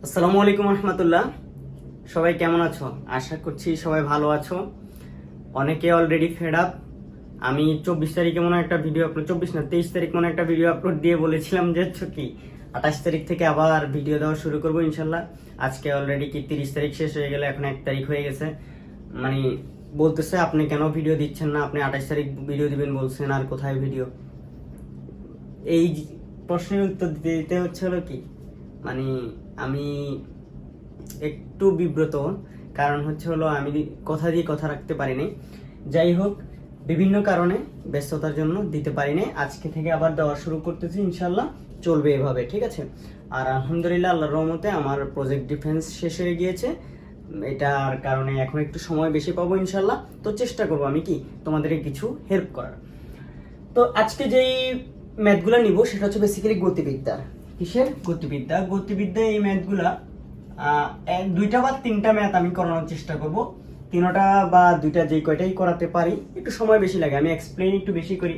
আসসালামু আলাইকুম রহমতুল্লাহ। সবাই কেমন আছো? আশা করছি সবাই ভালো আছো। অনেকে অলরেডি ফেড আপ। আমি 24 তারিখে মনে একটা ভিডিও আপলোড, 24 না 23 তারিখ মনে একটা ভিডিও আপলোড দিয়ে বলেছিলাম যে কি 28 তারিখ থেকে আবার ভিডিও দেওয়া শুরু করবো ইনশাল্লাহ। আজকে অলরেডি 30 তারিখ শেষ হয়ে গেলে এখন 1 তারিখ হয়ে গেছে। মানে বলতেছে আপনি কেন ভিডিও দিচ্ছেন না, আপনি 28 তারিখ ভিডিও দিবেন বলছেন, আর কোথায় ভিডিও? এই প্রশ্নের উত্তর দিতে দিতে হচ্ছে হলো কি, মানে আমি একটু বিব্রত। কারণ হচ্ছে হলো আমি কথা দিয়ে কথা রাখতে পারিনি। যাই হোক, বিভিন্ন কারণে ব্যস্ততার জন্য দিতে পারিনি। আজকে থেকে আবার দেওয়া শুরু করতেছি, ইনশাল্লাহ চলবে এভাবে, ঠিক আছে? আর আলহামদুলিল্লাহ আল্লাহর রহমতে আমার প্রজেক্ট ডিফেন্স শেষ হয়ে গিয়েছে। এটার কারণে এখন একটু সময় বেশি পাবো ইনশাল্লাহ। তো চেষ্টা করবো আমি কি তোমাদেরকে কিছু হেল্প করার। তো আজকে যেই ম্যাথগুলো নিব সেটা হচ্ছে বেসিক্যালি গতিবিদ্যা। কিসের? গতিবিদ্যা এই ম্যাথগুলা দুইটা বা তিনটা ম্যাথ আমি করানোর চেষ্টা করব। তিনটা বা দুইটা যেই কয়টাই করাতে পারি, একটু সময় বেশি লাগে, আমি এক্সপ্লেইন একটু বেশি করি।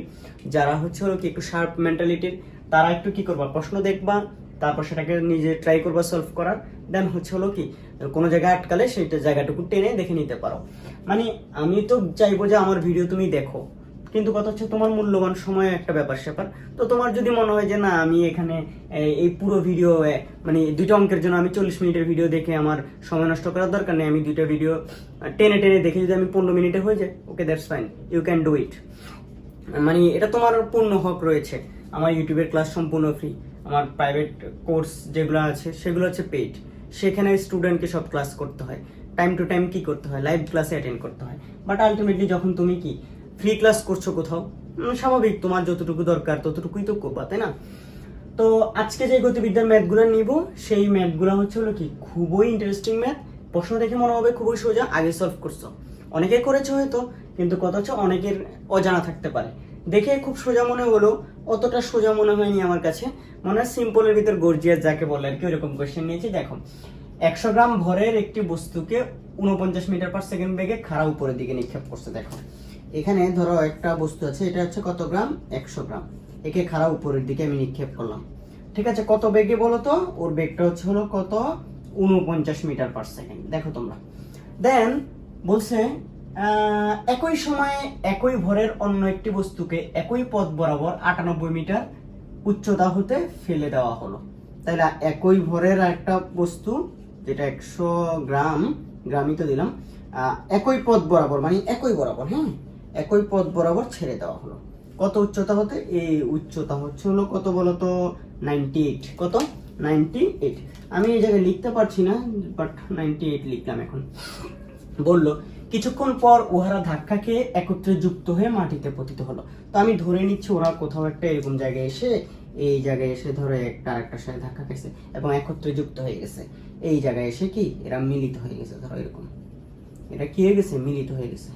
যারা হচ্ছে হলো কি একটু শার্প মেন্টালিটির, তারা একটু কি করবা, প্রশ্ন দেখবা, তারপর সেটাকে নিজে ট্রাই করবা সলভ করার। দেন হচ্ছে হলো কি কোনো জায়গায় আটকালে সেইটা জায়গাটুকু টেনে দেখে নিতে পারো। মানে আমি তো চাইবো যে আমার ভিডিও তুমি দেখো, কিন্তু কথা হচ্ছে তোমার মূল্যবান সময় একটা ব্যাপার স্যাপার। তো তোমার যদি মনে হয় যে না, আমি এখানে এই পুরো ভিডিও মানে দুইটা অঙ্কের জন্য আমি 40 মিনিটের ভিডিও দেখে আমার সময় নষ্ট করার দরকার নেই, আমি দুইটা ভিডিও টেনে টেনে দেখে যদি আমি 15 মিনিটে হয়ে যায়, okay that's fine, you can do it. মানে এটা তোমার পূর্ণ হক রয়েছে। আমার ইউটিউবের ক্লাস সম্পূর্ণ ফ্রি। আমার প্রাইভেট কোর্স যেগুলো আছে সেগুলো হচ্ছে পেইড। সেখানে স্টুডেন্টকে সব ক্লাস করতে হয়, টাইম টু টাইম কি করতে হয়, লাইভ ক্লাসে অ্যাটেন্ড করতে হয়। বাট আলটিমেটলি যখন তুমি কি ফ্রি ক্লাস করছো কোথাও, স্বাভাবিক তোমার যতটুকু দরকার ততটুকুই তো করবা, তাই না? তো আজকে যে গতিবিদ্যার ম্যাথগুলো নিব, সেই ম্যাথগুলো হচ্ছে হলো কি খুবই ইন্টারেস্টিং ম্যাথ। প্রশ্ন দেখে মনে হবে খুবই সোজা, আগে সলভ করছো, অনেকে করেছো হয়তো, কিন্তু কথা হচ্ছে অনেকের অজানা থাকতে পারে। দেখে খুব সোজা মনে হলো, অতটা সোজা মনে হয়নি আমার কাছে। মনে হয় সিম্পলের ভিতর গর্জিয়াস যাকে বলে আর কি, ওরকম কোয়েশ্চেন নিয়েছি। দেখো, 100 গ্রাম ভরের একটি বস্তুকে 49 মিটার পার সেকেন্ড বেগে খাড়া উপরের দিকে নিক্ষেপ করছে। দেখো এখানে ধরো একটা বস্তু আছে, এটা হচ্ছে কত গ্রাম? 100 গ্রাম। একে খাড়া উপরের দিকে আমি নিক্ষেপ করলাম, ঠিক আছে? কত বেগে বলো তো? ওর বেগটা হচ্ছে হলো কত? 49 মিটার পার সেকেন্ড। দেখো তোমরা, দেন বলছে একই সময়ে একই ভরের অন্য একটি বস্তুকে একই পথ বরাবর 98 মিটার উচ্চতা হতে ফেলে দেওয়া হলো। তাহলে একই ভরের একটা বস্তু, যেটা 100 গ্রাম, গ্রামই তো দিলাম, একই পথ বরাবর, মানে একই বরাবর, হ্যাঁ, একই পথ বরাবর ছেড়ে দেওয়া হলো। কত উচ্চতা হতে? এই উচ্চতা হচ্ছে হলো কত বলতো? 98। কত? 98। আমি এই জায়গায় লিখতে পারছি না, বাট 98 লিখলাম। এখন বললো কিছুক্ষণ পর উহারা ধাক্কা খেয়ে একত্রে যুক্ত হয়ে মাটিতে পতিত হলো। তো আমি ধরে নিচ্ছি ওরা কোথাও একটা এরকম জায়গায় এসে, এই জায়গায় এসে ধরো একটা আরেকটার সাথে ধাক্কা খেয়েছে এবং একত্রে যুক্ত হয়ে গেছে। এই জায়গায় এসে কি এরা মিলিত হয়ে গেছে, ধরো এরকম, এটা কি হয়ে গেছে? মিলিত হয়ে গেছে।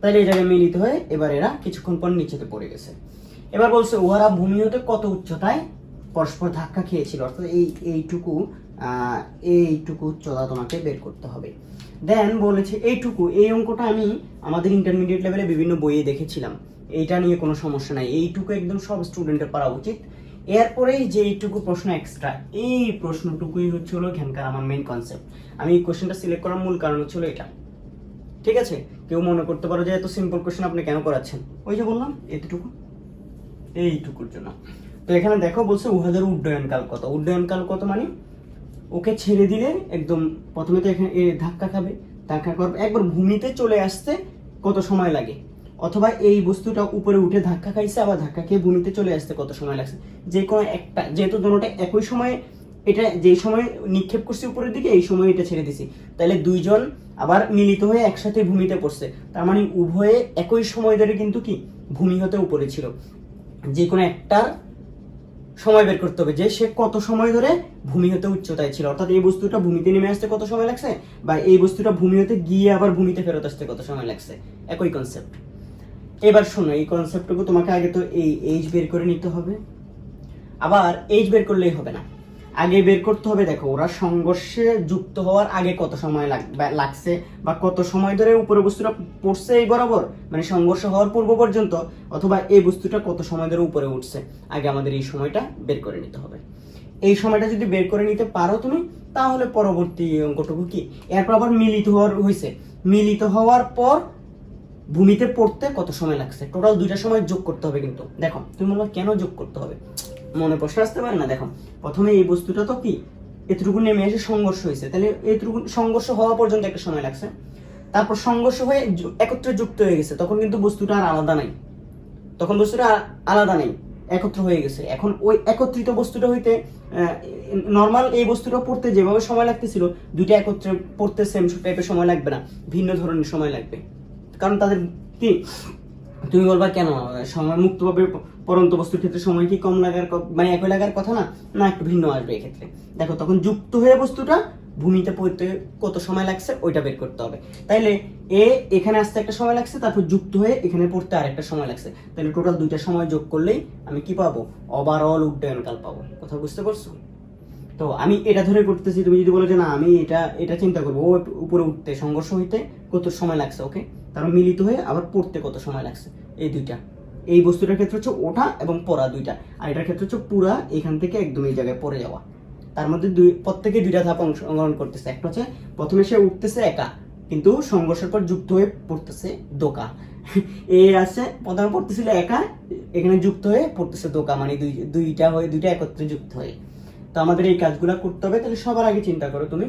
তাহলে এই জায়গায় মিলিত হয়ে এবার এরা কিছুক্ষণ পর নিচেতে পড়ে গেছে। এবার বলছে উহারা ভূমি হতে কত উচ্চতায় পরস্পর ধাক্কা খেয়েছিল, অর্থাৎ এইটুকু উচ্চতা তোমাকে বের করতে হবে। দেন বলেছে এইটুকু, এই অঙ্কটা আমি আমাদের ইন্টারমিডিয়েট লেভেলে বিভিন্ন বইয়ে দেখেছিলাম, এইটা নিয়ে কোনো সমস্যা নাই, এইটুকু একদম সব স্টুডেন্টের পারা উচিত। এরপরেই যে এইটুকু প্রশ্ন এক্সট্রা, এই প্রশ্নটুকুই হচ্ছে হলো এখানকার আমার মেইন কনসেপ্ট। আমি এই কোশ্চেনটা সিলেক্ট করার মূল কারণ হচ্ছে এটা, ঠিক আছে? কেউ মনে করতে পারো যে এত সিম্পল কোশ্চেন আপনি কেন করাচ্ছেন, ওই যে বললাম এতটুকু, এইটুকুর জন্য। তো এখানে দেখো বলছে উহাদের উড্ডয়নকাল কত। উড্ডয়নকাল কত মানে ওকে ছেড়ে দিলে একদম প্রথমে তো এখানে ধাক্কা খাবে, ধাক্কা করবে, একবার ভূমিতে চলে আসতে কত সময় লাগে, অথবা এই বস্তুটা উপরে উঠে ধাক্কা খাইছে আবার ধাক্কা খেয়ে ভূমিতে চলে আসতে কত সময় লাগছে। যে কোনো একটা, যেহেতু দুটোটা একই সময়ে, এটা যেই সময় নিক্ষেপ করছে উপরের দিকে, এই সময় এটা ছেড়ে দিছি, তাহলে দুইজন আবার মিলিত হয়ে একসাথে ভূমিতে পড়ছে, তার মানে উভয়ে একই সময় ধরে কিন্তু কি ভূমি হতে উপরে ছিল। যে কোনো একটার সময় বের করতে হবে যে সে কত সময় ধরে ভূমি হতে উচ্চতায় ছিল, অর্থাৎ এই বস্তুটা ভূমিতে নেমে আসতে কত সময় লাগছে, বা এই বস্তুটা ভূমি হতে গিয়ে আবার ভূমিতে ফেরত আসতে কত সময় লাগছে, একই কনসেপ্ট। এবার শোনো, এই কনসেপ্টটুকু তোমাকে আগে তো এই এইচ বের করে নিতে হবে। আবার এইচ বের করলেই হবে না, আগে বের করতে হবে দেখো ওরা সংঘর্ষে যুক্ত হওয়ার আগে কত সময় লাগছে, বা কত সময় ধরে উপরে বস্তুটা পড়ছে এই বরাবর, মানে সংঘর্ষ হওয়ার পূর্ব পর্যন্ত, অথবা এই বস্তুটা কত সময় ধরে উপরে উঠছে, আগে আমাদের এই সময়টা বের করে নিতে হবে। এই সময়টা যদি বের করে নিতে পারো তুমি, তাহলে পরবর্তী অঙ্কটুকু কি, এরপর আবার মিলিত হওয়ার পর ভূমিতে পড়তে কত সময় লাগছে, টোটাল দুইটা সময় যোগ করতে হবে। কিন্তু দেখো তুমি বলবো কেন যোগ করতে হবে, মনে প্রশ্ন আসতে পারে না। দেখো প্রথমে এই বস্তুটা তো কি এতটুকু নেমে এসে সংঘর্ষ হয়েছে, তাহলে এতটুকু সংঘর্ষ হওয়া পর্যন্ত একটা সময় লাগছে, তারপর সংঘর্ষ হয়ে একত্রে যুক্ত হয়ে গেছে, তখন কিন্তু বস্তুটা আর আলাদা নাই, একত্র হয়ে গেছে। এখন ওই একত্রিত বস্তুটা হইতে নর্মাল এই বস্তুটা পড়তে যেভাবে সময় লাগতেছিল, দুইটা একত্রে পড়তে সেম টাইপের সময় লাগবে না, ভিন্ন ধরনের সময় লাগবে। কারণ তাদের কি, তুমি বলবা কেন সময় মুক্তভাবে পরন্ত বস্তুর ক্ষেত্রে সময় কি কম লাগার মানে একই লাগার কথা না, না একটু ভিন্ন আসবে এক্ষেত্রে। দেখো তখন যুক্ত হয়ে বস্তুটা ভূমিতে পড়তে কত সময় লাগছে ওইটা বের করতে হবে। তাইলে এখানে আসতে একটা সময় লাগছে, তারপর যুক্ত হয়ে এখানে পড়তে আরেকটা সময় লাগছে, তাহলে টোটাল দুইটা সময় যোগ করলেই আমি কি পাবো, ওভারঅল উড্ডয়নকাল পাবো। কথা বুঝতে পারছো? তো আমি এটা ধরে করতেছি, তুমি যদি বলো যে না আমি এটা চিন্তা করবো, ও উপরে উঠতে সংঘর্ষ হইতে কত সময় লাগছে, ওকে, তারপর মিলিত হয়ে আবার পড়তে কত সময় লাগছে, এই দুইটা। এই বস্তুটার ক্ষেত্রে হচ্ছে ওঠা এবং পড়া দুইটা, আর এটার ক্ষেত্রে হচ্ছে পুরা এখান থেকে একদম এই জায়গায় পড়ে যাওয়া। তার মধ্যে প্রত্যেকে দুইটা ধাপ অংশগ্রহণ করতেছে। একটা হচ্ছে প্রথমে সে উঠতেছে একা, কিন্তু সংঘর্ষের পর যুক্ত হয়ে পড়তেছে দোকা। আছে প্রথমে পড়তেছিল একা, এখানে যুক্ত হয়ে পড়তেছে দোকা, মানে দুইটা একত্রে যুক্ত হয়ে। তো আমাদের এই কাজগুলো করতে হবে। তাহলে সবার আগে চিন্তা করো তুমি,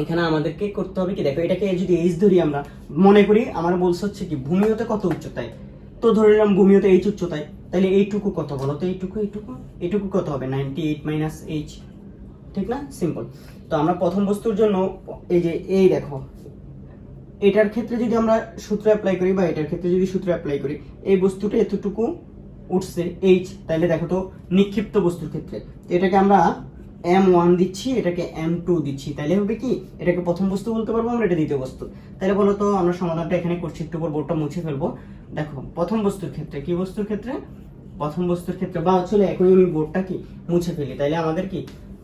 এখানে আমাদেরকে করতে হবে কি, দেখো এটাকে যদি এইচ ধরি, আমরা মনে করি আমার বলছে হচ্ছে কি ভূমি হতে কত উচ্চতায়, তো ধরে নিলাম ভূমি হতে এইচ উচ্চতায়, তাহলে এইটুকু কত বলো তো, এইটুকু কত হবে, 98 মাইনাস এইচ, ঠিক না? সিম্পল। তো আমরা প্রথম বস্তুর জন্য এই দেখো এটার ক্ষেত্রে যদি আমরা সূত্র অ্যাপ্লাই করি, বা এটার ক্ষেত্রে যদি সূত্র অ্যাপ্লাই করি, এই বস্তুটা এতটুকু উঠছে এইচ, তাহলে দেখো তো নিক্ষিপ্ত বস্তুর ক্ষেত্রে এটাকে আমরা m1 দিচ্ছি, এটাকে m2 দিচ্ছি, তাহলে হবে কি এটাকে প্রথম বস্তু বলতে পারবো আমরা, এটা দ্বিতীয় বস্তু। তাহলে বলো তো আমরা সমাধানটা এখানে করছি, একটু পর বোর্ডটা মুছে ফেলবো। দেখো প্রথম বস্তুর ক্ষেত্রে কি, প্রথম বস্তুর ক্ষেত্রে বা হচ্ছে এখনই আমি বোর্ডটা কি মুছে ফেলি, তাইলে আমাদের কি,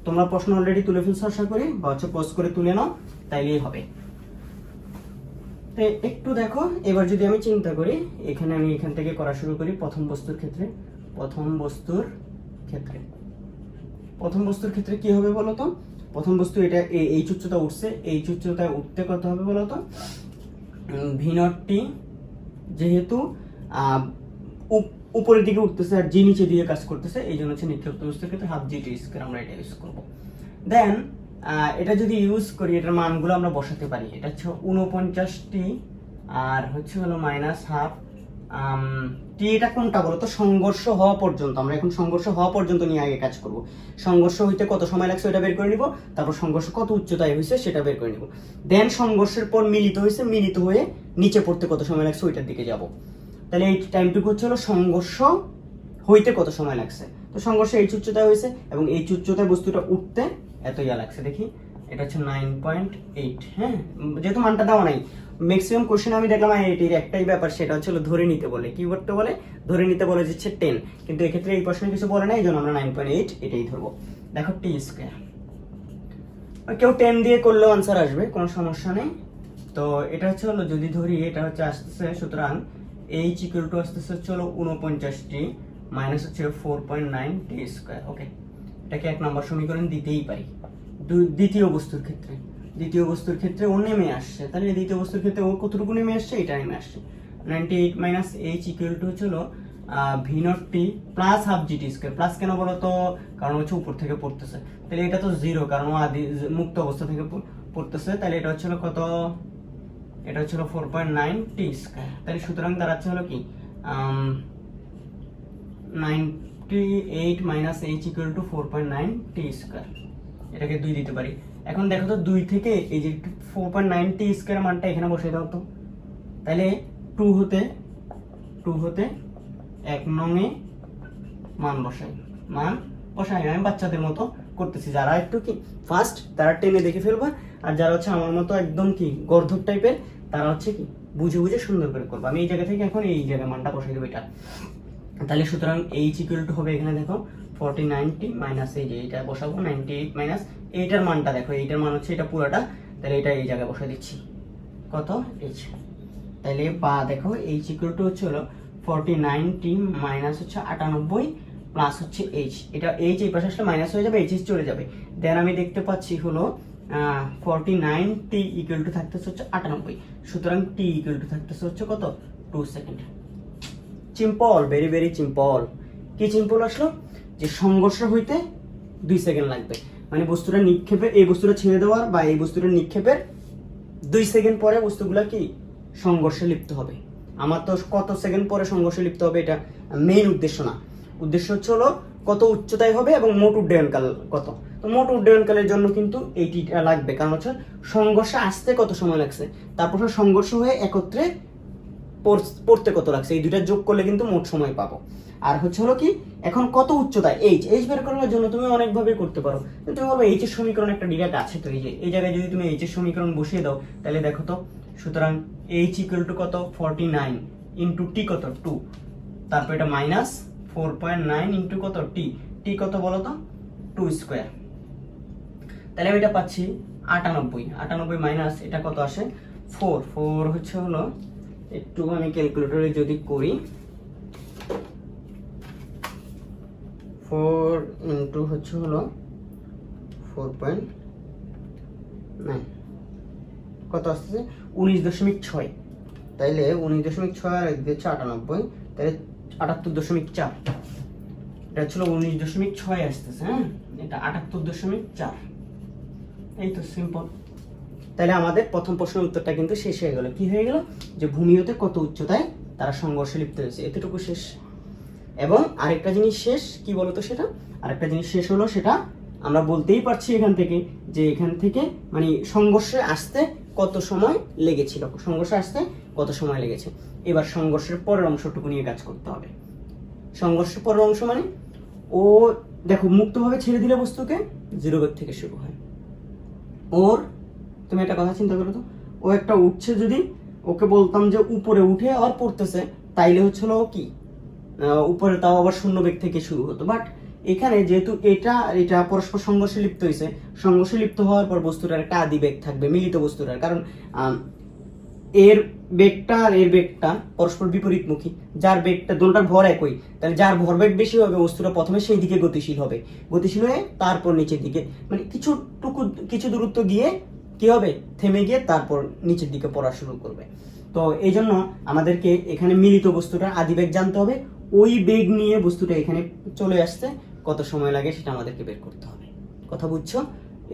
তোমরা প্রশ্ন অলরেডি তুলে ফেলছো আশা করি, বা হচ্ছে পজ করে তুলে নাও, তাইলেই হবে। একটু দেখো এবার যদি আমি চিন্তা করি, আমি এখান থেকে করা শুরু করি। প্রথম বস্তুর ক্ষেত্রে কি হবে বলতো, প্রথম বস্তু এটা এই উচ্চতা উঠছে, এই উচ্চতায় উঠতে কত হবে বলতো, v0t, যেহেতু উপরের দিকে উঠতেছে আর জি নিচে দিয়ে কাজ করতেছে, এই জন্য হচ্ছে নিক্ষিপ্ত বস্তুর ক্ষেত্রে হাফ জি টি স্কয়ার আমরা এটা ইউজ করব। দেন এটা যদি ইউজ করি, এটার মানগুলো আমরা বসাতে পারি। এটা হচ্ছে 49টি আর হচ্ছে হলো মাইনাস হাফ টি। এটা কোনটা বলো তো, সংঘর্ষ হওয়া পর্যন্ত। আমরা এখন সংঘর্ষ হওয়া পর্যন্ত নিয়ে আগে কাজ করব। সংঘর্ষ হইতে কত সময় লাগছে ওটা বের করে নিব, তারপর সংঘর্ষ কত উচ্চতায় হয়েছে সেটা বের করে নিব। দেন সংঘর্ষের পর মিলিত হয়ে নিচে পড়তে কত সময় লাগছে ওইটার দিকে যাব। তাহলে এই টাইমটুকু হচ্ছে হলো সংঘর্ষ হইতে কত সময় লাগছে। তো সংঘর্ষ এই উচ্চতায় হয়েছে এবং এই উচ্চতায় বস্তুটা উঠতে এত লাগছে। দেখি এটা হচ্ছে 9.8। হ্যাঁ, যেহেতু মানটা দেওয়া নাই, ম্যাক্সিমাম কোশ্চেন আমি দেখলাম এটির একটাই ব্যাপার, সেটা হচ্ছে ধরে নিতে বলে। কি করতে বলে? ধরে নিতে বলে হচ্ছে 10, কিন্তু এক্ষেত্রে এই প্রশ্নে কিছু বলে না, এই জন্য আমরা 9.8 এটাই ধরবো। দেখো টি স্কয়ার, কেউ 10 দিয়ে করলেও আনসার আসবে, কোনো সমস্যা নেই। তো এটা হচ্ছে হলো যদি ধরি এটা হচ্ছে আসতেছে, সুতরাং এইচ ইকুয়াল টু আসতেছে হচ্ছে হলো 49টি মাইনাস হচ্ছে 4.9 টি স্কয়ার। ওকে, এটাকে এক নম্বর সমীকরণ দিতেই পারি। দ্বিতীয় বস্তুর ক্ষেত্রে ও নেমে আসছে, তাহলে দ্বিতীয় বস্তুর ক্ষেত্রে ও কতটুকু নেমে আসছে, এটা নেমে আসছে। 98 মাইনাস এইচ ইকুয়াল টু হচ্ছে হলো v0t plus half GT square. Plus কেন বলো তো, কারণ হচ্ছে উপর থেকে পড়তেছে, তাহলে এটা তো জিরো, কারণ ও আদি মুক্ত অবস্থা থেকে পড়তেছে, তাহলে এটা হচ্ছে কত, এটা হচ্ছে 4.9 টি স্কয়ার। তাহলে সুতরাং দাঁড়াচ্ছে হলো কি 98 minus H equal to 4.9 T square. এটাকে 2 দিতে পারি। এখন দেখো তো 2 থেকে এই যে 4.9 টি স্কয়ার মানটা এখানে বসাই দাও তো, তাহলে 2 হতে 1 নং এ মান বসাই। আমি বাচ্চাদের মতো করতেছি, যারা একটু কি ফার্স্ট তারা টেনে দেখে ফেলবা, আর যারা হচ্ছে আমার মতো একদম কি গর্ধব টাইপের তারা হচ্ছে কি বুঝে সুন্দর করে করবা। আমি এই জায়গা থেকে এখন এই জায়গায় মানটা বসাই দেবো এটা। তাহলে সুতরাং এইচ ইকুয়াল টু হবে এখানে দেখো 49টি মাইনাস এই যে এটা বসাবো 98 মাইনাস এইটার মানটা দেখো, এইটার মান হচ্ছে এটা পুরোটা, তাহলে এটা এই জায়গায় বসাই দিচ্ছি কত এইচ। তাহলে বা দেখো এইচ ইকুয়াল টু হচ্ছে হলো 49টি মাইনাস হচ্ছে 98 প্লাস হচ্ছে এইচ, এটা এইচ এই পাশে আসলে মাইনাস হয়ে যাবে, এইচ চলে যাবে। দেন আমি দেখতে পাচ্ছি হলো 49 টি ইকুয়াল টু থাকতেছে হচ্ছে 98, সুতরাং টি ইকুয়াল টু থাকতেছে হচ্ছে কত 2 second. Simple, very very simple. কি সিম্পল আসলো যে সংঘর্ষ হইতে 2 সেকেন্ড লাগবে, মানে বস্তুটা নিক্ষেপে, এই বস্তুটা ছেড়ে দেওয়ার বা এই বস্তুটা নিক্ষেপের 2 সেকেন্ড পরে বস্তুগুলা কি সংঘর্ষে লিপ্ত হবে। আমার তো কত সেকেন্ড পরে সংঘর্ষে লিপ্ত হবে এটা মেইন উদ্দেশ্য না, উদ্দেশ্য হচ্ছে হলো কত উচ্চতায় হবে এবং মোট উড্ডয়নকাল কত। তো মোট উড্ডয়নকালের জন্য কিন্তু এইটিটা লাগবে, কারণ হচ্ছে সংঘর্ষে আসতে কত সময় লাগছে, তারপর সংঘর্ষ হয়ে একত্রে পড়তে কত লাগছে, এই দুইটা যোগ করলে কিন্তু মোট সময় পাবো। আর হচ্ছে হলো কি এখন কত উচ্চতায় এইচ বের করার জন্য তুমি অনেকভাবে করতে পারো। তুমি বলবে এইচ এর সমীকরণ একটা ডিরেক্ট আছে, তো এই যে এই জায়গায় যদি তুমি এইচ এর সমীকরণ বসিয়ে দাও তাহলে দেখো তো, সুতরাং এইচ ইকুয়াল টু কত 49 ইন্টু টি কত 2, তারপর এটা মাইনাস 4.9 ইন্টু কত টি, টি কত বলো তো 2 স্কোয়ার, তাহলে আমি এটা পাচ্ছি 98 মাইনাস এটা কত আসে 4 হচ্ছে হলো, একটু আমি ক্যালকুলেটরে যদি করি 4 ইন্টু হচ্ছে হলো 4.9 কত আসতেছে 19.6, তাইলে 19.6 আর এক দিচ্ছে 98, তাহলে 78.4, এটা ছিল 19.6 আসতেছে, হ্যাঁ এটা 78.4। এই তো সিম্পল। তাহলে আমাদের প্রথম প্রশ্নের উত্তরটা কিন্তু শেষ হয়ে গেল। কি হয়ে গেল যে ভূমি হতে কত উচ্চতায় তারা সংঘর্ষে লিপ্ত হয়েছে, এতটুকু শেষ। এবং আরেকটা জিনিস শেষ, কি বলতো সেটা, আরেকটা জিনিস শেষ হলো সেটা আমরা বলতেই পারছি এখান থেকে, যে এখান থেকে মানে সংঘর্ষে আসতে কত সময় লেগেছিল, সংঘর্ষে আসতে কত সময় লেগেছে। এবার সংঘর্ষের পরের অংশটুকু নিয়ে কাজ করতে হবে। সংঘর্ষের পরের অংশ মানে ও দেখো মুক্তভাবে ছেড়ে দিলে বস্তুকে 0 বেগ থেকে শুরু হয়। ওর তুমি একটা কথা চিন্তা করো তো, ও একটা উঠছে, যদি ওকে বলতাম যে উপরে উঠে আর পড়তেছে, তাইলে হচ্ছিল কি উপরে তাও আবার 0 বেগ থেকে শুরু হতো। বাট এখানে যেহেতু এটা পরস্পর সংঘর্ষে লিপ্ত হয়েছে, সংঘর্ষে লিপ্ত হওয়ার পর বস্তুটার একটা আদি বেগ থাকবে, মিলিত বস্তুটার, কারণ এর বেগটা আর এর বেগটা পরস্পর বিপরীতমুখী, যার বেগটা দুটোটার ভর একই, তাহলে যার ভরবেগ বেশি হবে বস্তুটা প্রথমে সেই দিকে গতিশীল হবে, গতিশীল হয়ে তারপর নিচের দিকে, মানে কিছু দূরত্ব গিয়ে কি হবে থেমে গিয়ে তারপর নিচের দিকে পড়া শুরু করবে। তো এই জন্য আমাদেরকে এখানে মিলিত বস্তুটার আদি বেগ জানতে হবে, ওই বেগ নিয়ে বস্তুটা এখানে চলে আসতে কত সময় লাগে সেটা আমাদেরকে বের করতে হবে। কথা বুঝছো?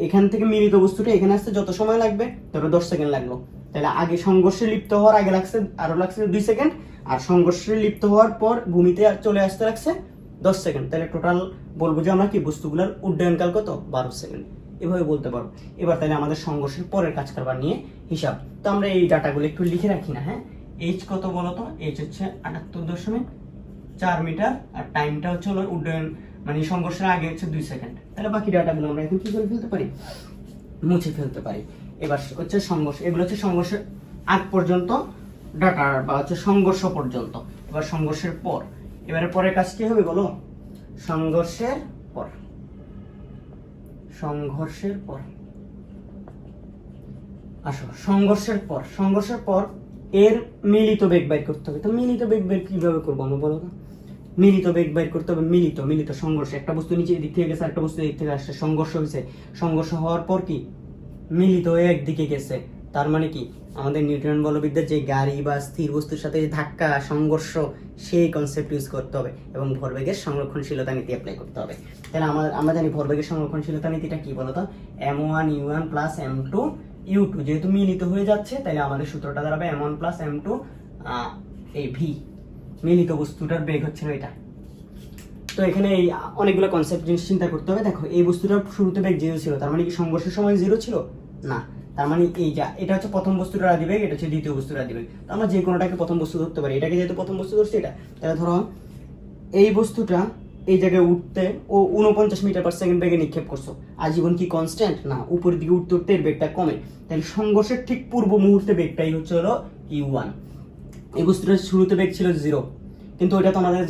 এখান থেকে মিলিত বস্তুটা এখানে আসতে যত সময় লাগবে, ধরো 10 সেকেন্ড লাগলো, তাহলে আগে সংঘর্ষে লিপ্ত হওয়ার আগে লাগছে 2 সেকেন্ড, আর সংঘর্ষে লিপ্ত হওয়ার পর ভূমিতে চলে আসতে লাগছে 10 সেকেন্ড, তাহলে টোটাল বলবো যে আমরা কি বস্তুগুলোর উড্ডয়নকাল কত 12 সেকেন্ড, এভাবে বলতে পারবো। এবার তাহলে আমাদের সংঘর্ষের পরের কাজ কারবার নিয়ে হিসাব, তো আমরা এই ডাটাগুলো একটু লিখে রাখি না, হ্যাঁ। এইচ কত বলতো, এইচ হচ্ছে 78.4 মিটার, আর টাইমটা হচ্ছে হলো উড্ডয়ন মানে সংঘর্ষের আগে হচ্ছে 2 সেকেন্ড। তাহলে বাকি ডাটাগুলো আমরা এখন কি করে ফেলতে পারি, মুছে ফেলতে পারি। এবার হচ্ছে সংঘর্ষ, এগুলো হচ্ছে সংঘর্ষের আগ পর্যন্ত ডাটা বা হচ্ছে সংঘর্ষ পর্যন্ত। এবার সংঘর্ষের পর, এবারে পরের কাজ কি হবে বলো, সংঘর্ষের পর আসো সংঘর্ষের পর এর মিলিত বেগ বের করতে হবে। তো মিলিত বেগ বের কিভাবে করবো আমরা বলো তো, মিলিত বেগ বের করতে হবে, মিলিত সংঘর্ষ, একটা বস্তু নিচে দিক থেকে গেছে, একটা বস্তু দিক থেকে আসছে, সংঘর্ষ হয়েছে, সংঘর্ষ হওয়ার পর কি মিলিত হয়ে একদিকে গেছে, তার মানে কি আমাদের নিউটন বলবিদ্যার যে গাড়ি বা স্থির বস্তুর সাথে ধাক্কা সংঘর্ষ, সেই কনসেপ্ট ইউজ করতে হবে এবং ভরবেগের সংরক্ষণশীলতা নীতি অ্যাপ্লাই করতে হবে। তাহলে আমরা জানি ভরবেগের সংরক্ষণশীলতা নীতিটা কি বলতো, m1 u1 plus m2 u2, যেহেতু মিলিত হয়ে যাচ্ছে তাহলে আমাদের সূত্রটা দাঁড়াবে m1 প্লাস m2 এই v, মিলিত বস্তুটার বেগ হচ্ছে এটা। তো এখানে এই অনেকগুলো কনসেপ্ট জিনিস চিন্তা করতে হবে। দেখো এই বস্তুটার শুরুতে বেগ 0 ছিল, তার মানে কি সংঘর্ষের সময় 0 ছিল না, তার মানে এটা হচ্ছে প্রথম বস্তুটার আদিবেগ, এটা হচ্ছে দ্বিতীয় বস্তুর আদিবেগ। তো আমরা যে কোনোটাকে প্রথম বস্তু ধরতে পারি, এটাকে যেহেতু প্রথম বস্তু ধরছি এটা, তাহলে ধরো এই বস্তুটা এই জায়গায় উঠতে ও 49 মিটার পার সেকেন্ড বেগে নিক্ষেপ করছো, আজীবন কি কনস্ট্যান্ট না, উপরের দিকে উঠতে উঠতে এর বেগটা কমে, তাহলে সংঘর্ষের ঠিক পূর্ব মুহূর্তে বেগটাই হচ্ছে হলো u1। এই বস্তুটার শুরুতে বেগ ছিল 0, কিন্তু ওইটা তো আমাদের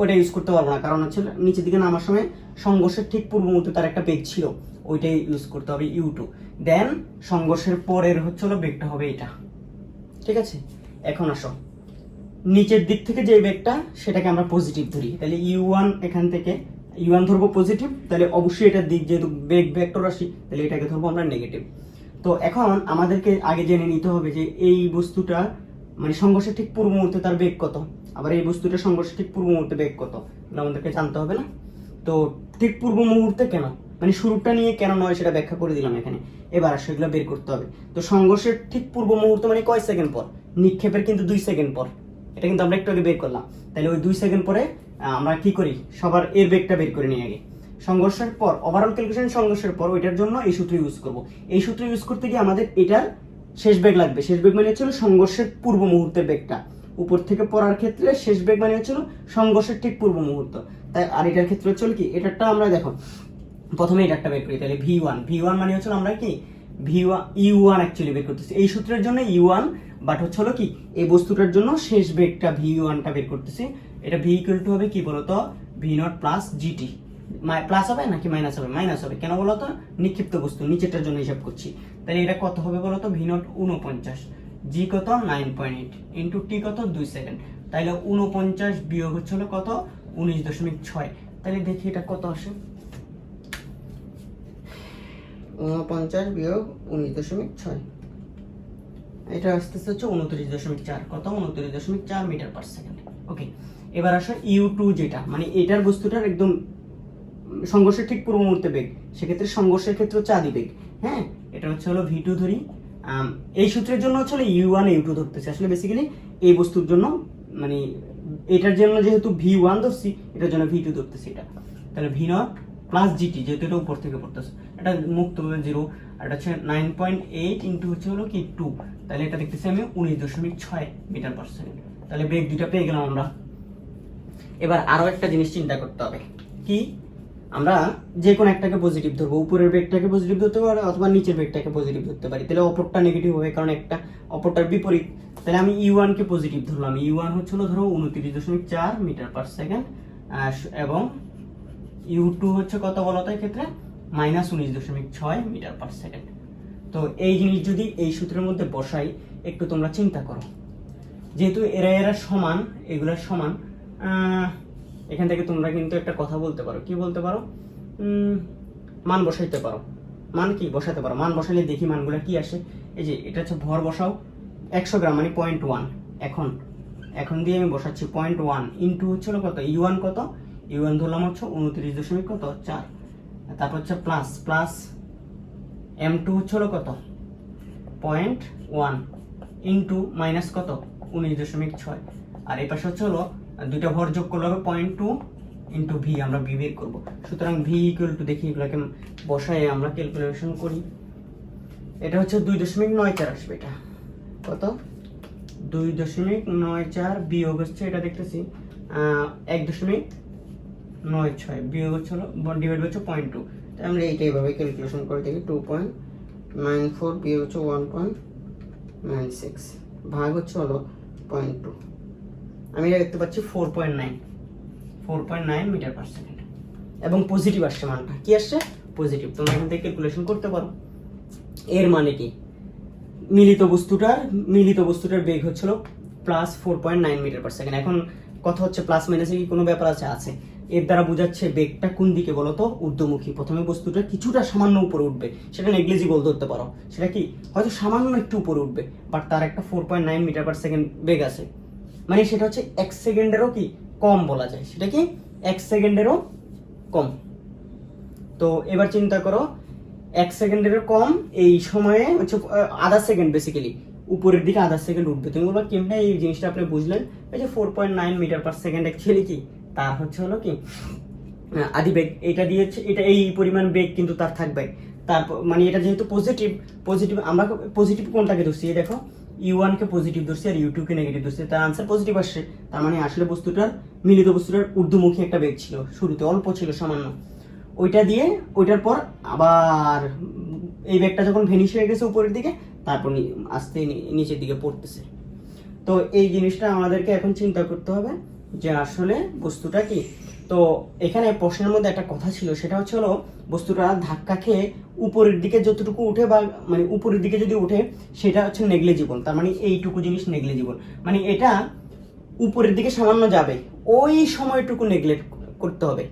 ওইটা ইউজ করতে পারবো না, কারণ হচ্ছে নিচের দিকে নামার সময় সংঘর্ষের ঠিক পূর্ব মুহূর্তে তার একটা বেগ ছিল, ওইটাই ইউজ করতে হবে u2। দেন সংঘর্ষের পরের হচ্ছে হলো বেগটা হবে এটা, ঠিক আছে। এখন আসো নিচের দিক থেকে যে বেগটা সেটাকে আমরা পজিটিভ ধরি, তাহলে u1 এখান থেকে u1 ধরবো পজিটিভ, তাহলে অবশ্যই এটার দিক যেহেতু বেগ ভেক্টর রাশি তাহলে এটাকে ধরবো আমরা নেগেটিভ। তো এখন আমাদেরকে আগে জেনে নিতে হবে যে এই বস্তুটা মানে সংঘর্ষের ঠিক পূর্ব মুহূর্তে তার বেগ কত, আবার এই বস্তুটা সংঘর্ষের ঠিক পূর্ব মুহূর্তে বেগ কত, আমাদেরকে জানতে হবে না। তো ঠিক পূর্ব মুহূর্তে কেন, মানে শুরুটা নিয়ে কেন নয় সেটা ব্যাখ্যা করে দিলাম এখানে। এবার সেগুলো বের করতে হবে। তো সংঘর্ষের ঠিক পূর্ব মুহূর্তে মানে কয় সেকেন্ড পর, নিক্ষেপের কিন্তু 2 সেকেন্ড পর, এটা কিন্তু আমরা একটু আগে বের করলাম। তাহলে ওই 2 সেকেন্ড পরে আমরা কি করি, সবার এর বেগটা বের করে নিই আগে। সংঘর্ষের পর ওভারঅল ক্যালকুলেশন, সংঘর্ষের পর ওইটার জন্য এই সূত্র ইউজ করব। এই সূত্র ইউজ করতে গিয়ে আমাদের এটার শেষ বেগ লাগবে। শেষ বেগ মানে হচ্ছিল সংঘর্ষের পূর্ব মুহূর্তের বেগটা, উপর থেকে পড়ার ক্ষেত্রে শেষ বেগ মানে হচ্ছিল সংঘর্ষের ঠিক পূর্ব মুহূর্ত। তাই আর এটার ক্ষেত্রে হচ্ছিল কি, এটারটা আমরা দেখো প্রথমে এটারটা বের করি। তাহলে v1 মানে হচ্ছে আমরা কি u1 অ্যাকচুয়ালি বের করতেছি এই সূত্রের জন্য u1, বাট হচ্ছে হলো কি এই বস্তুটার জন্য শেষ বেগটা v1টা বের করতেছি। এটা v ইকুয়াল টু হবে কি বলতো, v0 প্লাস gt। প্লাস হবে নাকি মাইনাস হবে? মাইনাস হবে। কেন বলতো, নিক্ষিপ্ত বস্তু নিচেরটার জন্য হিসাব করছি। তাহলে এটা কত হবে বলতো, v0 49, g কত 9.8 ইন্টু t কত 2 সেকেন্ড। তাহলে 49 বিয়োগ হচ্ছে হলো কত 19.6। তাহলে দেখি এটা কত আসে, 49 বিয়োগ 19.6, এটা আসতেছে হচ্ছে 29.4, কত 29.4 মিটার পার সেকেন্ড। ওকে, এবার আসো u2 যেটা মানে এটার বস্তুটার একদম সংঘর্ষের ঠিক পূর্ব মুহূর্তে বেগ, সেক্ষেত্রে সংঘর্ষের ক্ষেত্রে হচ্ছে আদি বেগ। হ্যাঁ, এটা হচ্ছে হলো v2 ধরি। এই সূত্রের জন্য হচ্ছে u1 u2 ধরতেছে, আসলে বেসিক্যালি এই বস্তুর জন্য মানে এটার জন্য যেহেতু v1 ধরছি এটার জন্য v2 ধরতেছি এটা। তাহলে v0 প্লাস gt, যেহেতু এটা উপর থেকে পড়তেছে এটা মুক্ত হবে 0, আর এটা হচ্ছে 9.8 ইন্টু হচ্ছে হলো কি 2, তাহলে এটা দেখতেছি আমি 19.6 মিটার পার সেকেন্ড। তাহলে বেগ দুইটা পেয়ে গেলাম আমরা। এবার আরো একটা জিনিস চিন্তা করতে হবে, কি আমরা যে কোনো একটাকে পজিটিভ ধরবো, উপরের বেগটাকে পজিটিভ ধরতে পারি অথবা নিচের বেগটাকে পজিটিভ ধরতে পারি, তাহলে অপরটা নেগেটিভ হবে কারণ একটা অপরটার বিপরীত। তাহলে আমি u1 কে পজিটিভ ধরলাম, u1 হচ্ছে ধরো 29.4 মিটার পার সেকেন্ড, এবং u2 হচ্ছে কত বলতো এই ক্ষেত্রে -19.6 মিটার পার সেকেন্ড। তো এই জিনিস যদি এই সূত্রের মধ্যে বসাই, একটু তোমরা চিন্তা করো, যেহেতু এরা সমান, এগুলা সমান, এখান থেকে তোমরা কিন্তু একটা কথা বলতে পারো, কি বলতে পারো, মান বসাইতে পারো। মান কি বসাতে পারো, মান বসাইলে দেখি মানগুলা কি আসে। এই যে এটা হচ্ছে ভর বসাও 100 গ্রাম মানে 0.1, এখন দিয়ে আমি বসাচ্ছি 0.1 ইন্টু হচ্ছে কত u1 কত, u1 ধরলাম হচ্ছে 29.4, তারপর হচ্ছে প্লাস m2 হচ্ছে কত 0.1 ইন্টু মাইনাস কত 19.6, আর এই পাশে হচ্ছে দুইটা ভর যোগ করলে হবে 0.2 ইন্টু ভি, আমরা ভি বের করবো। সুতরাং ভি ইকুয়াল টু, দেখি এগুলোকে বসায় আমরা ক্যালকুলেশন করি। এটা হচ্ছে 2.94 আসবে, এটা কত 2.94 বিয়োগ হচ্ছে এটা দেখতেছি 1.96 বিয়োগ হচ্ছে ডিভাইড হচ্ছে 0.2, তাই আমরা এইভাবে ক্যালকুলেশন করে দেখি। 2.94 বিয়োগ হচ্ছে 1.96 ভাগ হচ্ছে 0.2, আমি এটা দেখতে পাচ্ছি 4.9 মিটার পার সেকেন্ড, এবং পজিটিভ আসছে মানটা, কি আসছে পজিটিভ। তোমরা এখান থেকে ক্যালকুলেশন করতে পারো। এর মানে কি, মিলিত বস্তুটার বেগ হচ্ছিল +4.9 মিটার পার সেকেন্ড। এখন কথা হচ্ছে প্লাস মাইনাসে কি কোনো ব্যাপার আছে? এর দ্বারা বোঝাচ্ছে বেগটা কোন দিকে বলতো, ঊর্ধ্বমুখী। প্রথমে বস্তুটা কিছুটা সামান্য উপরে উঠবে, সেটা নেগলিজিবল ধরতে পারো, সেটা কি হয়তো সামান্য একটু উপরে উঠবে, বাট তার একটা 4.9 মিটার পার সেকেন্ড বেগ আছে, মানে সেটা হচ্ছে 1 সেকেন্ডেরও কি কম বলা যায়, সেটা কি 1 সেকেন্ডেরও কম। তো এবার চিন্তা করো 1 সেকেন্ডেরও কম, এই সময়ে হচ্ছে আধা সেকেন্ড বেসিক্যালি উপরের দিকে আধা সেকেন্ড উঠবে। তুমি বলবা কেমনে এই জিনিসটা আপনি বুঝলেন? এই যে 4.9 মিটার পার সেকেন্ড অ্যাকচুয়ালি কি তার হচ্ছে কি আদি বেগ, এটা দিয়েছে, এটা এই পরিমাণ বেগ কিন্তু তার থাকবে। তারপর মানে এটা যেহেতু পজিটিভ আমরা পজিটিভ কোনটাকে ধরছি, দেখো u1 কে পজিটিভ ধরছি আর u2 কে নেগেটিভ ধরছি, তার আনসার পজিটিভ আসছে। তার মানে আসলে মিলিত বস্তুটার ঊর্ধ্বমুখী একটা বেগ ছিল, শুরুতে অল্প ছিল সামান্য, ওইটা দিয়ে ওইটার পর আবার এই বেগটা যখন ভেনিশ হয়ে গেছে উপরের দিকে, তারপর আস্তে নিচের দিকে পড়তেছে। তো এই জিনিসটা আমাদেরকে এখন চিন্তা করতে হবে যে আসলে বস্তুটা কি। তো এখানে প্রশ্নের মধ্যে একটা কথা ছিল, সেটা হচ্ছে বস্তুটা ধাক্কা খেয়ে উপরের দিকে যতটুকু উঠে বা মানে উপরের দিকে যদি উঠে সেটা হচ্ছে নেগলিজিবল, তার মানে এইটুকু জিনিস নেগলিজিবল, মানে এটা উপরের দিকে সামান্য যাবে, ওই সময়টুকু নেগলেক্ট করতে হবে।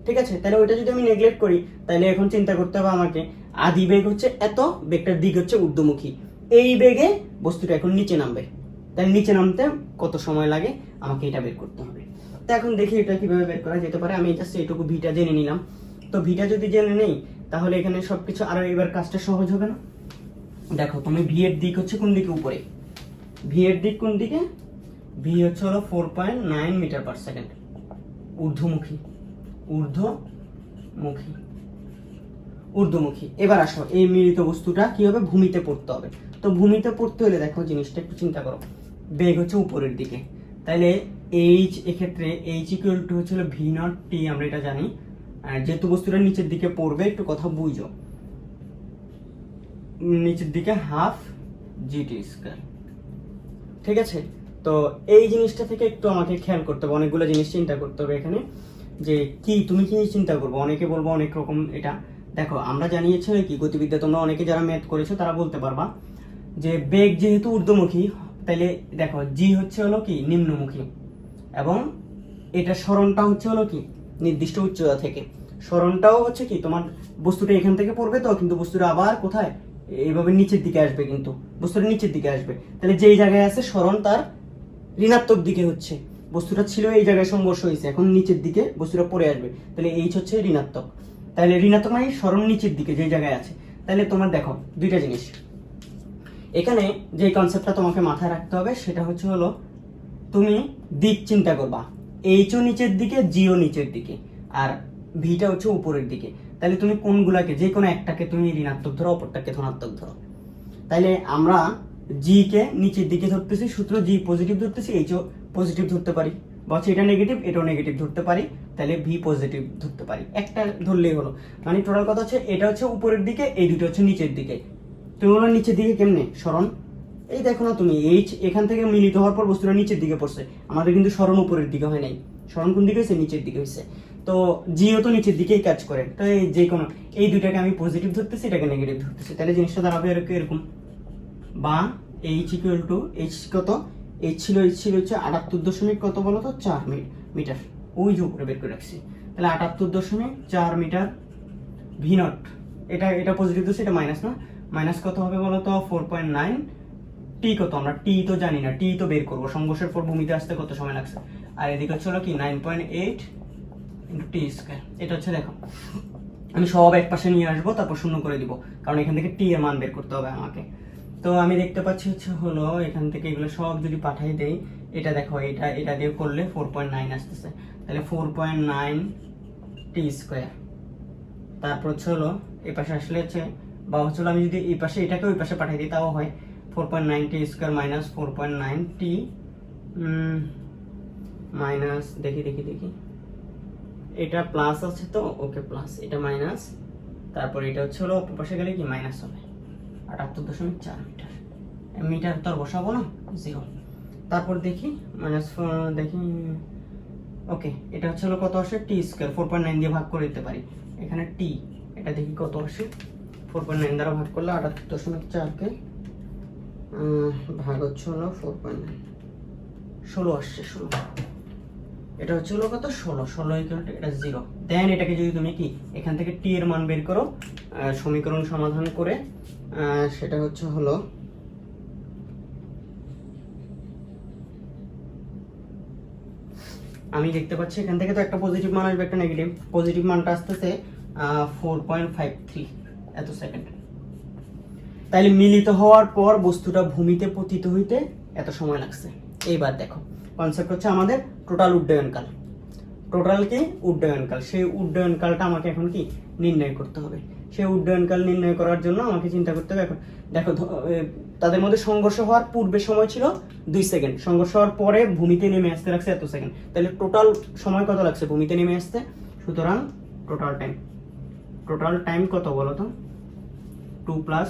ঠিক আছে, তাহলে ওইটা যদি আমি নেগলেক্ট করি, তাহলে এখন চিন্তা করতে হবে আমাকে আদি বেগ হচ্ছে এত, বেগটার দিক হচ্ছে ঊর্ধ্বমুখী, এই বেগে বস্তুটা এখন নিচে নামবে, তাহলে নিচে নামতে কত সময় লাগে আমাকে এটা বের করতে হবে। তো এখন দেখি এটা কিভাবে বের করা যেতে পারে। আমি জাস্ট এইটুকু ভিটা জেনে নিলাম। তো ভিটা যদি জেনে নেই, তাহলে এখানে সবকিছু আরো এবার কাজটা সহজ হবে না? দেখো তুমি ভি এর দিক হচ্ছে কোন দিকে? উপরে। ভি এর দিক কোন দিকে? ভি হচ্ছে হলো 4.9 মিটার পার সেকেন্ড, ঊর্ধ্বমুখী, ঊর্ধ্বমুখী, ঊর্ধ্বমুখী। এবার আসো, এই মিলিত বস্তুটা কি হবে? ভূমিতে পড়তে হবে। তো ভূমিতে পড়তে হলে দেখো জিনিসটা একটু চিন্তা করো, বেগ হচ্ছে উপরের দিকে, তাহলে এইচ, এক্ষেত্রে এইচ ইকুয়াল টু হচ্ছে ভি নট টি, আমরা এটা জানি। যেহেতু বস্তুটা নিচের দিকে পড়বে, একটু কথা বুঝো, নিচের দিকে হাফ জিটি স্কয়ার। ঠিক আছে, তো এই জিনিসটা থেকে একটু আমাকে খেয়াল করতে হবে, অনেকগুলো জিনিস চিন্তা করতে হবে এখানে। যে কি তুমি কি চিন্তা করবো, অনেকে বলবো অনেক রকম। এটা দেখো, আমরা জানিয়েছি কি গতিবিদ্যা, তোমরা অনেকে যারা ম্যাথ করেছো তারা বলতে পারবা যে বেগ যেহেতু ঊর্ধ্বমুখী, তাইলে দেখো জি হচ্ছে হলো কি নিম্নমুখী, এবং এটা সরণটা হচ্ছে হলো কি নির্দিষ্ট উচ্চতা থেকে। সরণটাও হচ্ছে কি তোমার বস্তুটা এখান থেকে পড়বে, তো কিন্তু বস্তুটা আবার কোথায় এইভাবে নিচের দিকে আসবে, কিন্তু বস্তুটা নিচের দিকে আসবে। তাহলে যেই জায়গায় আছে সরণ তার ঋণাত্মক দিকে হচ্ছে, বস্তুটা ছিল এই জায়গায় সংঘর্ষ হয়েছে, এখন নিচের দিকে বস্তুটা পড়ে আসবে, তাহলে এইচ হচ্ছে ঋণাত্মক। তাহলে ঋণাত্মক মানে সরণ নিচের দিকে যেই জায়গায় আছে। তাহলে তোমার দেখো দুইটা জিনিস এখানে, যে কনসেপ্টটা তোমাকে মাথায় রাখতে হবে সেটা হচ্ছে হলো তুমি দিক চিন্তা করবা, এইচও নিচের দিকে, জিও নিচের দিকে, আর ভিটা হচ্ছে উপরের দিকে। তাহলে তুমি কোনগুলাকে, যে কোনো একটাকে তুমি ঋণাত্মক ধরো, অপরটাকে ধনাত্মক ধরো। তাহলে আমরা জি কে নিচের দিকে ধরতেছি, সূত্র জি পজিটিভ ধরতেছি, এইচও পজিটিভ ধরতে পারি, বা এটা নেগেটিভ এটাও নেগেটিভ ধরতে পারি, তাহলে ভি পজিটিভ ধরতে পারি। একটা ধরলেই হলো, মানে টোটাল কথা হচ্ছে এটা হচ্ছে উপরের দিকে, এই দুটো হচ্ছে নিচের দিকে। তুমি বলো নিচের দিকে কেমনে সরণ? এই দেখো না তুমি, এইচ এখান থেকে মিলিত হওয়ার পর বস্তুটা নিচের দিকে পড়ছে, আমাদের কিন্তু সরণ উপরের দিকে হয় নাই, সরণ কোন দিকে হয়েছে? নিচের দিকে হয়েছে। তো জিও তো নিচের দিকেই কাজ করে, তো এই যে কোনো এই দুইটাকে আমি পজিটিভ ধরতেছি, এটাকে নেগেটিভ ধরতেছি, তাহলে জিনিসটা দাঁড়াবে এরকম। বা এইচ ইকুয়াল টু, এইচ কত? এইচ ছিল হচ্ছে 78 কত বলো তো 4 মিটার, ওই যে উপরে বের করে রাখছি। তাহলে 78.4 মিটার ভি নট, এটা পজিটিভ ধরছি, এটা মাইনাস না, মাইনাস কত হবে বলো তো 4.9। টি কত? আমরা টি তো জানি না, টি তো বের করবো, সংঘর্ষের পর ভূমিতে আসতে কত সময় লাগছে। আর এদিকে হচ্ছে কি 9.8 ইন্টু টি স্কয়ার। এটা হচ্ছে দেখো, আমি সব এক পাশে নিয়ে আসবো, তারপর শূন্য করে দিব, কারণ এখান থেকে টি এর মান বের করতে হবে আমাকে। তো আমি দেখতে পাচ্ছি হচ্ছে হলো এখান থেকে এগুলো সব যদি পাঠাই দেই, এটা দেখো, এটা দিয়ে করলে 4.9 আসতেছে, তাহলে 4.9 টি স্কয়ার। তারপর হচ্ছে হলো এই পাশে আসলে হচ্ছে, বা হচ্ছে আমি যদি এই পাশে এটাকে ওই পাশে পাঠিয়ে দিই তাও হয় 4.9 টি স্কয়ার মাইনাস 4.9 টি মাইনাস, দেখি এটা প্লাস আছে তো, ওকে প্লাস, এটা মাইনাস, তারপর এটা হচ্ছে হলো অপর পাশে গেলে কি মাইনাস হবে, 78.4 মিটার। মিটার তো আর বসাবো না, 0। তারপর দেখি মাইনাস, দেখি ওকে, এটা হচ্ছে হলো কত আসে? টি স্কয়ার 4.9 দিয়ে ভাগ করে দিতে পারি, এখানে টি, এটা দেখি কত আসে। 4.9 দ্বারা ভাগ করলে 78.4 কে ভাগ হচ্ছে হলো 4.9, 16 আসছে, 16। এটা হচ্ছে হলো কত? 16 ইকুয়াল টু এটা 0। দেন এটাকে যদি তুমি কি এখান থেকে টি এর মান বের করো, সমীকরণ সমাধান করে, সেটা হচ্ছে হলো আমি দেখতে পাচ্ছি এখান থেকে তো একটা পজিটিভ মান আসবে, একটা নেগেটিভ। পজিটিভ মানটা আসতেছে 4.53 এত সেকেন্ড। তাইলে মিলিত হওয়ার পর বস্তুটা ভূমিতে পতিত হইতে এত সময় লাগছে। এইবার দেখো কনসেপ্ট হচ্ছে আমাদের টোটাল উড্ডয়নকাল। টোটাল কি উড্ডয়নকাল, সেই উড্ডয়নকালটা আমাকে এখন কি নির্ণয় করতে হবে। সেই উড্ডয়নকাল নির্ণয় করার জন্য আমাকে চিন্তা করতে হবে, এখন দেখো তাদের মধ্যে সংঘর্ষ হওয়ার পূর্বে সময় ছিল 2 সেকেন্ড, সংঘর্ষ হওয়ার পরে ভূমিতে নেমে আসতে লাগছে এত সেকেন্ড, তাহলে টোটাল সময় কত লাগছে ভূমিতে নেমে আসতে? সুতরাং টোটাল টাইম কত বলো তো? 2 প্লাস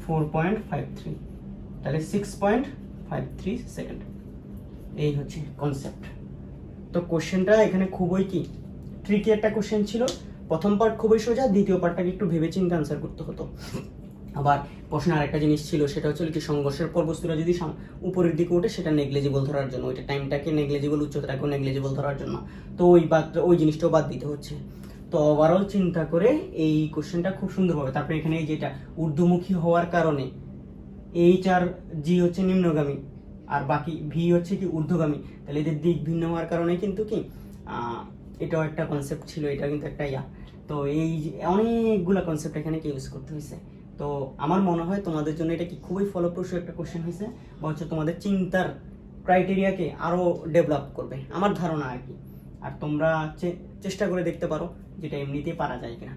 4.53, তাহলে 6.53 সেকেন্ড। এই হচ্ছে কনসেপ্ট। তো কোশ্চেনটা এখানে খুবই কি ট্রিকি একটা কোশ্চেন ছিল। প্রথম পার্ট খুবই সোজা, দ্বিতীয় পার্টটাকে একটু ভেবে চিন্তে আনসার করতে হতো। আবার প্রশ্নে আরেকটা জিনিস ছিল, সেটা হচ্ছে কি সংঘর্ষের পর বস্তুটা যদি উপরের দিকে ওঠে সেটা নেগলিজিবল ধরার জন্য, ওইটা টাইমটাকে নেগলিজিবল, উচ্চতাটাকেও নেগলিজিবল ধরার জন্য। তো ওই জিনিসটাও বাদ দিতে হচ্ছে। তো ওভারঅল চিন্তা করে এই কোশ্চেনটা খুব সুন্দরভাবে, তারপরে এখানে এই যেটা ঊর্ধ্বমুখী হওয়ার কারণে এইচ আর জি হচ্ছে নিম্নগামী আর বাকি ভি হচ্ছে কি ঊর্ধ্বগামী, তাহলে এদের দিক ভিন্ন হওয়ার কারণে কিন্তু কি এটাও একটা কনসেপ্ট ছিল, এটা কিন্তু একটা তো এই অনেকগুলা কনসেপ্ট এখানে কি ইউজ করতে হয়েছে। তো আমার মনে হয় তোমাদের জন্য এটা কি খুবই ফলপ্রসূ একটা কোশ্চেন হয়েছে, বা হচ্ছে তোমাদের চিন্তার ক্রাইটেরিয়াকে আরো ডেভেলপ করবে আমার ধারণা আর কি। আর তোমরা চেষ্টা করে দেখতে পারো যেটা এমনিতেই পারা যায় কিনা।